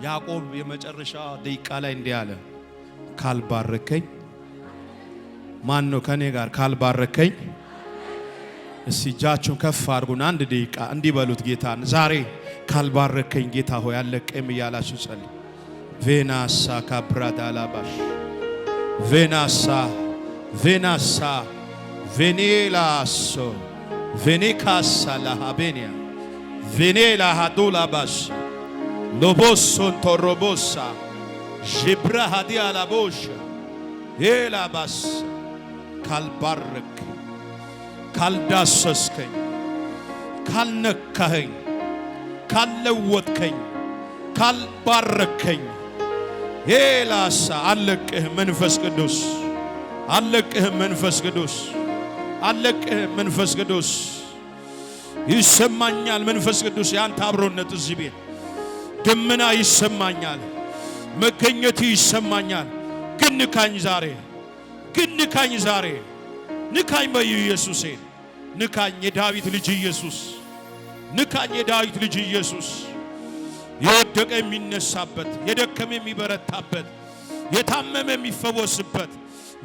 ያዕቆብ የመጨረሻ ደቂቃ ላይ እንዲህ አለ፣ ካልባረከኝ ማን ነው ከኔ ጋር? ካልባረከኝ እስቲ እጃችሁን ከፍ አድርጉና አንድ ደቂቃ እንዲህ በሉት ጌታን፣ ዛሬ ካልባረከኝ ጌታ ሆይ አለቀም እያላችሁ ጸልይ። ቬናሳ ካብራዳላባሽ ቬናሳ ቬናሳ ቬኔላሶ ቬኔካሳ ላሃቤኒያ ቬኔላ ሃዱላባሽ ሎቦሶን ቶሮቦሳ ጅብራ ሃዲያላቦሽ ኤላባስ ካልባረክ ካልዳሰስከኝ ካልነካኸኝ ካልለወጥከኝ ካልባረከኝ ኤላሳ አለቅህ መንፈስ ቅዱስ አለቅህ መንፈስ ቅዱስ አለቅህ መንፈስ ቅዱስ ይሰማኛል መንፈስ ቅዱስ ያንተ አብሮነት እዚህ ቤት ደመና ይሰማኛል መገኘት ይሰማኛል ግን ንካኝ ዛሬ ግን ንካኝ ዛሬ ንካኝ በኢየሱስ ንካኝ የዳዊት ልጅ ኢየሱስ ንካኝ የዳዊት ልጅ ኢየሱስ የወደቀ የሚነሳበት የደከመ የሚበረታበት የታመመ የሚፈወስበት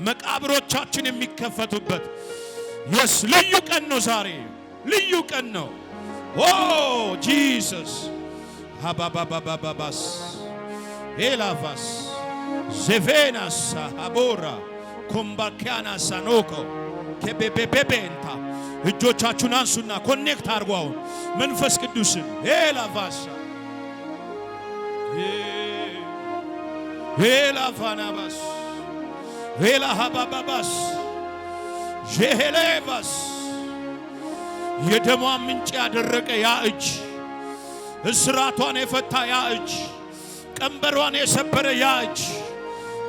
መቃብሮቻችን የሚከፈቱበት የስ ልዩ ቀን ነው ዛሬ ልዩ ቀን ነው ኦ ጂሰስ ሃባባባባባስ ኤላቫስ ዘቬናስ አቦራ ኮምባኪያና ሳኖኮ ከቤቤቤቤንታ እጆቻችሁን አንሱና ኮኔክት አድርጉ አሁን መንፈስ ቅዱስን ኤላቫስ ኤላፋናባስ ኤላሃባባባስ ጄሄሌቫስ የደሟ ምንጭ ያደረቀ ያ እጅ እስራቷን የፈታ ያ እጅ ቀንበሯን የሰበረ ያ እጅ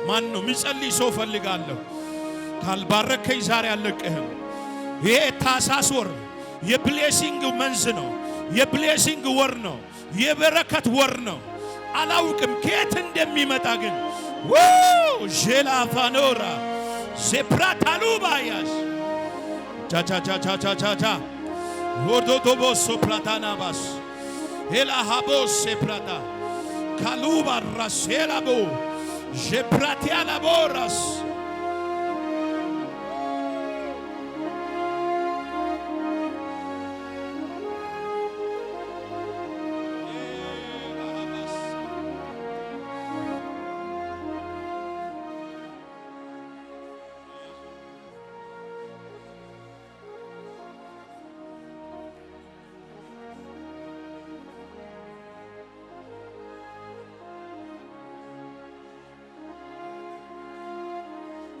ማን ነው? የሚጸልይ ሰው ፈልጋለሁ። ካልባረከኝ ዛሬ አለቅህም። ይሄ ታኅሳስ ወር የብሌሲንግ መንዝ ነው። የብሌሲንግ ወር ነው። የበረከት ወር ነው። አላውቅም ከየት እንደሚመጣ ግን ጄላፋኖራ ዜፕራታሉባያስ ቻቻቻቻቻቻ ሆዶዶቦሶ ፕላታናባስ ኤላሃቦስ ሴፕራታ ካሉባራስ ኤላቦ ጄፕራቲያላቦራስ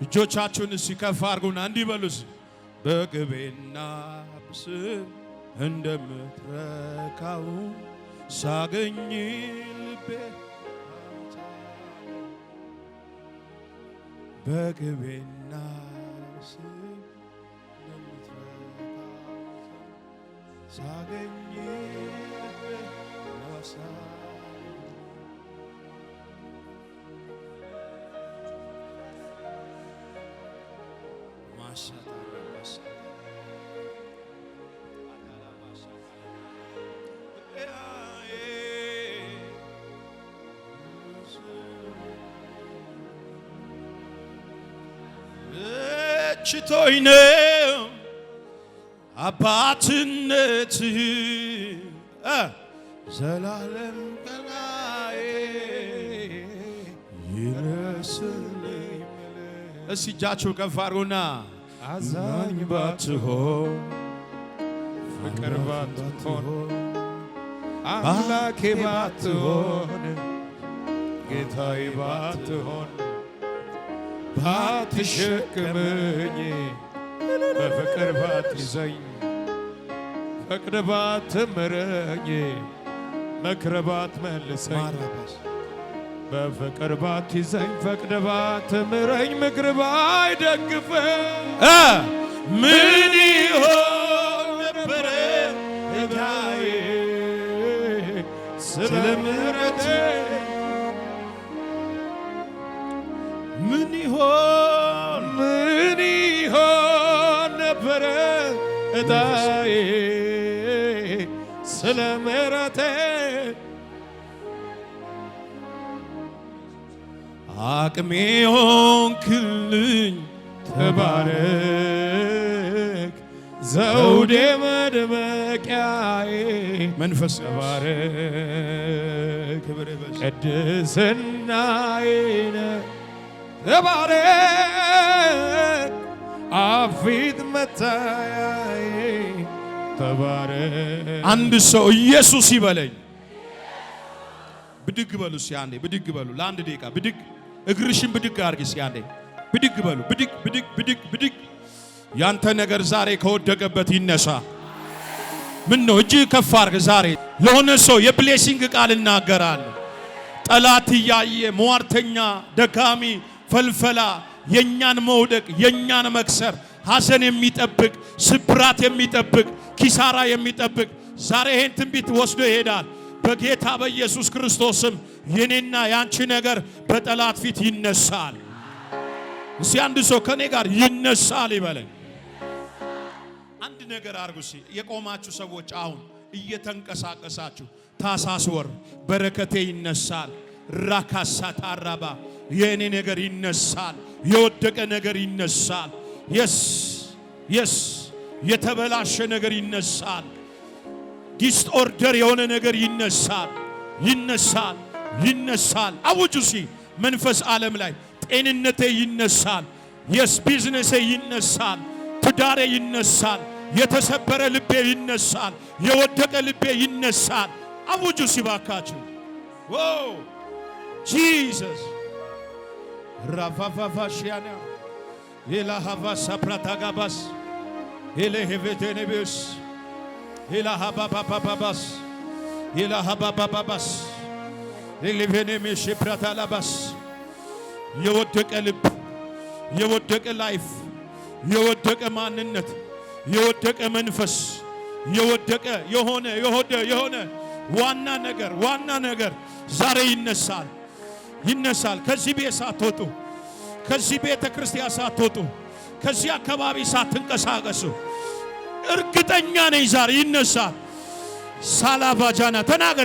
እጆቻችሁን ሲከፍ አድርጉና እንዲህ በሉስ በቅቤና ብስም እንደምትረካው ሳገኝ ልቤ በቅቤና ብስም እንደምትረካው ሳገኝ ልቤ ችቶኝ ነው አባትነትህ ዘላለም ቀናዬ ይረስልኝ። እስቲ እጃችሁ ከፍ አድርጉና አዛኝ ባትሆን ፍቅር ባትሆን አምላኬ ባትሆን ጌታዬ ባትሆን ባትሸክመኝ በፍቅር ባትይዘኝ ፈቅደ ባትምረኝ መክረ ባትመልሰኝ በፍቅር ባትይዘኝ ፈቅደ ባትምረኝ ምክር ባይደግፈኝ ምን ይሆን ነበረ ጌታዬ ስለ ምሕረቴ ምን ይሆን ነበረ እጣዬ ስለ ምሕረቴ አቅሜ ሆንክልኝ ተባረክ ዘውዴ መድመቂያዬ መንፈስ ተባረክ ክብር ይበዝ ቅድስናዬ ተባረክ አፊት መታያዬ ተባረክ። አንድ ሰው ኢየሱስ ይበለኝ። ብድግ በሉ እስኪ አንዴ ብድግ በሉ ለአንድ ደቂቃ ብድግ እግርሽን ብድግ አድርጊ እስኪ አንዴ ብድግ በሉ ብድግ ብድግ ብድግ ብድግ። ያንተ ነገር ዛሬ ከወደቀበት ይነሳ። ምን ነው እጅ ከፍ አድርግ። ዛሬ ለሆነ ሰው የብሌሲንግ ቃል እናገራለሁ። ጠላት እያየ ሟርተኛ፣ ደካሚ፣ ፈልፈላ የኛን መውደቅ የኛን መክሰር ሐዘን የሚጠብቅ ስብራት የሚጠብቅ ኪሳራ የሚጠብቅ ዛሬ ይሄን ትንቢት ወስዶ ይሄዳል። በጌታ በኢየሱስ ክርስቶስም የኔና ያንቺ ነገር በጠላት ፊት ይነሳል። እስቲ አንድ ሰው ከኔ ጋር ይነሳል ይበለኝ። አንድ ነገር አርጉ። እስቲ የቆማችሁ ሰዎች አሁን እየተንቀሳቀሳችሁ ታሳስ ወር በረከቴ ይነሳል። ራካሳ ታራባ የኔ ነገር ይነሳል። የወደቀ ነገር ይነሳል። የስ የተበላሸ ነገር ይነሳል። ዲስኦርደር የሆነ ነገር ይነሳል። ይነሳል። አውጁ ሲ መንፈስ ዓለም ላይ ጤንነቴ ይነሳል። የስ ቢዝነሴ ይነሳል። ትዳሬ ይነሳል። የተሰበረ ልቤ ይነሳል። የወደቀ ልቤ ይነሳል። አውጁ ሲባካችሁ ዋው ጂሰስ ራፋፋፋሽያና ኢላሃቫ ሳፕራታጋባስ ኢለሄቬቴኔቢስ ኢላሃባባባባስ ኢላሃባባባባስ ኢለቬኔሜሽ ፕራታላባስ የወደቀ ልብ የወደቀ ላይፍ የወደቀ ማንነት የወደቀ መንፈስ የወደቀ የሆነ ዋና ነገር ዛሬ ይነሳል። ከዚህ ቤት ሳትወጡ ከዚህ ቤተ ክርስቲያን ሳትወጡ ከዚህ አካባቢ ሳትንቀሳቀሱ እርግጠኛ ነኝ ዛሬ ይነሳል። ሳላባጃና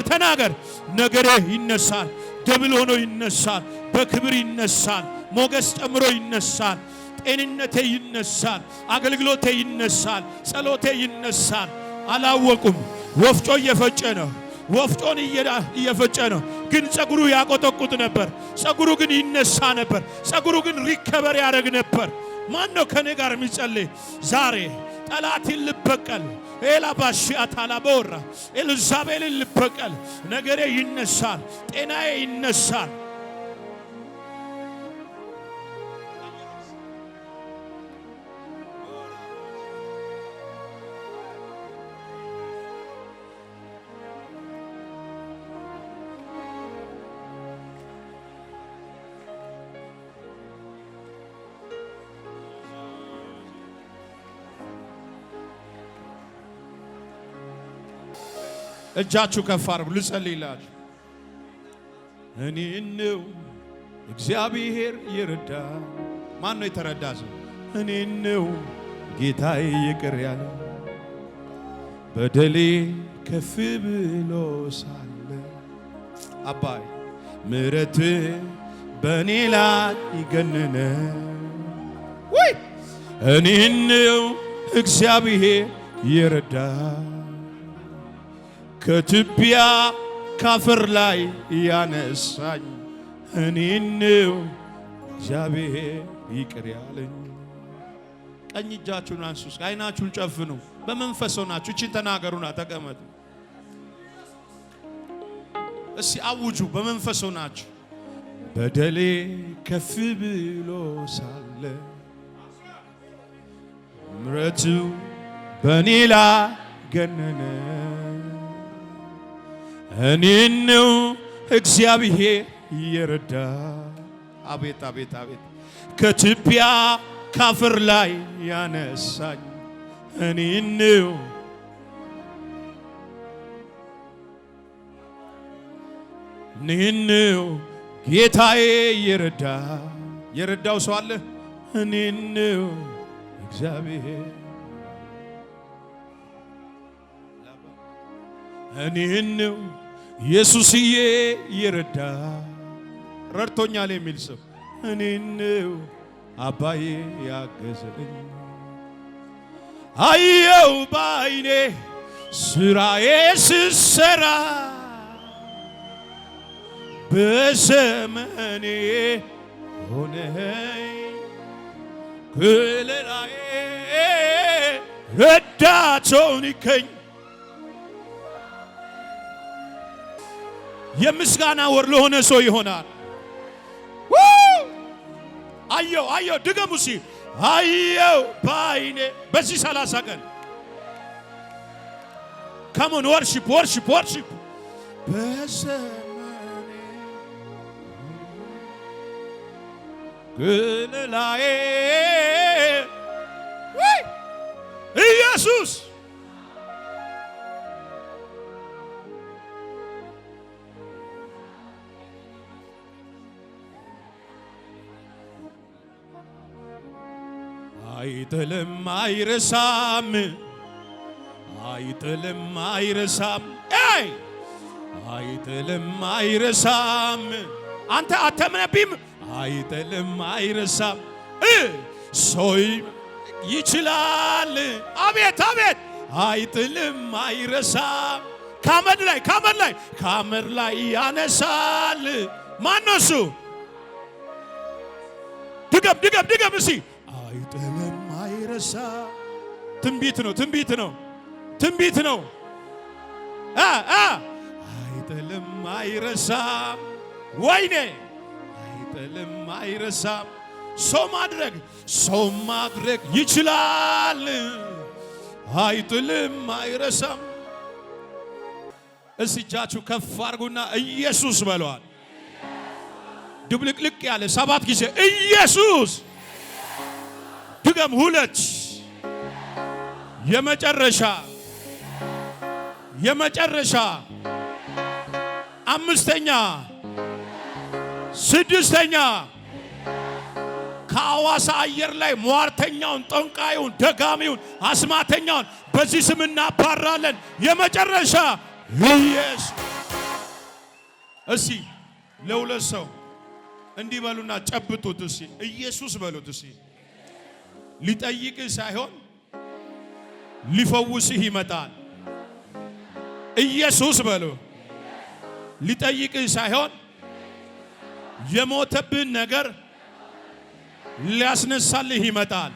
ተናገር ነገሬ ይነሳል። ደብል ሆኖ ይነሳል። በክብር ይነሳል። ሞገስ ጨምሮ ይነሳል። ጤንነቴ ይነሳል። አገልግሎቴ ይነሳል። ጸሎቴ ይነሳል። አላወቁም። ወፍጮ እየፈጨ ነው። ወፍጮን እየፈጨ ነው። ግን ጸጉሩ ያቆጠቁጥ ነበር። ጸጉሩ ግን ይነሳ ነበር። ጸጉሩ ግን ሪከቨር ያደርግ ነበር። ማን ነው ከኔ ጋር የሚጸልይ ዛሬ? ጠላትን ልበቀል ኤላባሽአታላ ቦራ ኤልዛቤልን ልበቀል። ነገሬ ይነሳል። ጤናዬ ይነሳል። እጃችሁ ከፍ አድርጉ ልጸልይላችሁ። እኔን ነው እግዚአብሔር ይረዳ። ማን ነው የተረዳ ሰው? እኔን ነው ጌታዬ ይቅር ያለ በደሌ ከፍ ብሎ ሳለ አባይ ምሕረት በእኔ ላይ ይገነነ ወይ እኔን ነው እግዚአብሔር ይረዳ ከትቢያ ካፈር ላይ ያነሳኝ እኔን ነው እግዚአብሔር ይቅር ያለኝ። ቀኝ እጃችሁን አንሱ፣ አይናችሁን ጨፍኑ፣ በመንፈስ ሆናችሁ እቺን ተናገሩና ተቀመጡ። እስቲ አውጁ በመንፈስ ሆናችሁ። በደሌ ከፍ ብሎ ሳለ ምሕረቱ በእኔ ላይ ገነነ እኔን ነው እግዚአብሔር ይረዳ። አቤት አቤት አቤት ከትቢያ ካፈር ላይ ያነሳኝ እኔን ነው ጌታዬ ይረዳ። የረዳው ሰው አለ? እኔን ነው እግዚአብሔር እኔን ነው ኢየሱስዬ ይረዳ። ረድቶኛል የሚል ሰው እኔን ነው አባዬ ያገዘኝ። አየው ባይኔ ስራዬ ስሰራ በዘመኔ ሆነኝ ክልላዬ ረዳት ሆንከኝ። የምስጋና ወር ለሆነ ሰው ይሆናል። አየው ድገሙ ሲ አየው ባይኔ በዚህ 30 ቀን ካሞን ወርሺፕ በዘመኔ ክልላዬ ኢየሱስ አይጥልም አይረሳም አይጥልም አይረሳም አይጥልም አይረሳም። አንተ አተምነብም አይጥልም አይረሳም። ሰው ይችላል አቤት አይጥልም አይረሳም። ካመድ ላይ ያነሳል። ማነው እሱ? ድገም እሲ አይጥልም አይረሳም። ትንቢት ነው። አይጥልም አይረሳም። ወይኔ አይጥልም አይረሳም። ሰው ማድረግ ይችላል። አይጥልም አይረሳም። እስቲ እጃችሁ ከፍ አድርጉና ኢየሱስ በለዋል። ድብልቅልቅ ያለ 7 ጊዜ ኢየሱስ። ድገም 2 የመጨረሻ 5ኛ 6ኛ ከአዋሳ አየር ላይ ሟርተኛውን፣ ጠንቋዩን፣ ደጋሚውን፣ አስማተኛውን በዚህ ስም እናባራለን። የመጨረሻ ኢየሱስ። እስቲ ለሁለት ሰው እንዲህ በሉና ጨብጡት። እስቲ ኢየሱስ በሉት። እስቲ ሊጠይቅህ ሳይሆን ሊፈውስህ ይመጣል። ኢየሱስ በሉ። ሊጠይቅህ ሳይሆን የሞተብን ነገር ሊያስነሳልህ ይመጣል።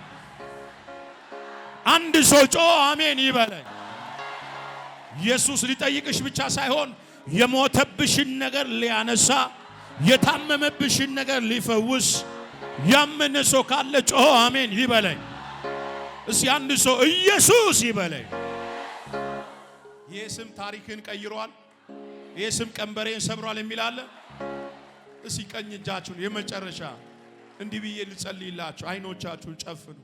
አንድ ሰው ጮ አሜን ይበለኝ። ኢየሱስ ሊጠይቅሽ ብቻ ሳይሆን የሞተብሽን ነገር ሊያነሳ፣ የታመመብሽን ነገር ሊፈውስ ያመነ ሰው ካለ ጮ አሜን ይበለኝ። እስቲ አንድ ሰው ኢየሱስ ይበለኝ። ይህ ስም ታሪክን ቀይሯል። ይህ ስም ቀንበሬን ሰብሯል የሚል አለ። እስቲ ቀኝ እጃችሁን የመጨረሻ እንዲህ ብዬ ልጸልይላችሁ። አይኖቻችሁን ጨፍኑ፣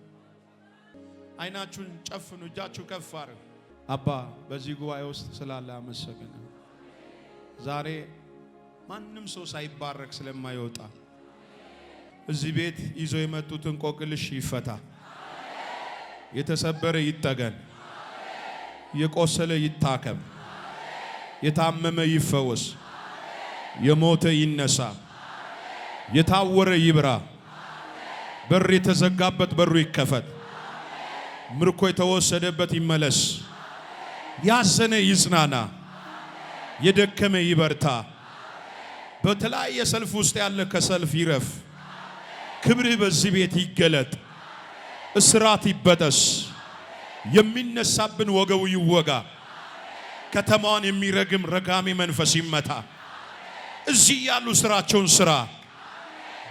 እጃችሁ ከፍ አድርጉ። አባ በዚህ ጉባኤ ውስጥ ስላለ አመሰግን። ዛሬ ማንም ሰው ሳይባረክ ስለማይወጣ እዚህ ቤት ይዞ የመጡትን እንቆቅልሽ ይፈታ፣ የተሰበረ ይጠገን፣ የቆሰለ ይታከም፣ የታመመ ይፈወስ፣ የሞተ ይነሳ፣ የታወረ ይብራ፣ በር የተዘጋበት በሩ ይከፈት፣ ምርኮ የተወሰደበት ይመለስ፣ ያዘነ ይጽናና፣ የደከመ ይበርታ፣ በተለያየ ሰልፍ ውስጥ ያለ ከሰልፍ ይረፍ፣ ክብርህ በዚህ ቤት ይገለጥ፣ እስራት ይበጠስ፣ የሚነሳብን ወገቡ ይወጋ፣ ከተማዋን የሚረግም ረጋሚ መንፈስ ይመታ። እዚህ ያሉ ስራቸውን ስራ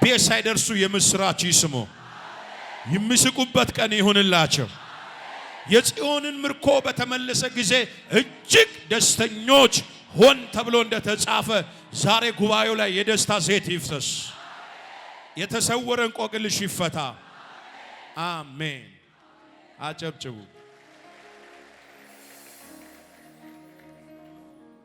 ቤት ሳይደርሱ የምስራች ይስሙ፣ የሚስቁበት ቀን ይሁንላቸው። የጽዮንን ምርኮ በተመለሰ ጊዜ እጅግ ደስተኞች ሆን ተብሎ እንደተጻፈ ዛሬ ጉባኤው ላይ የደስታ ዘይት ይፍሰስ፣ የተሰወረ እንቆቅልሽ ይፈታ። አሜን። አጨብጭቡ።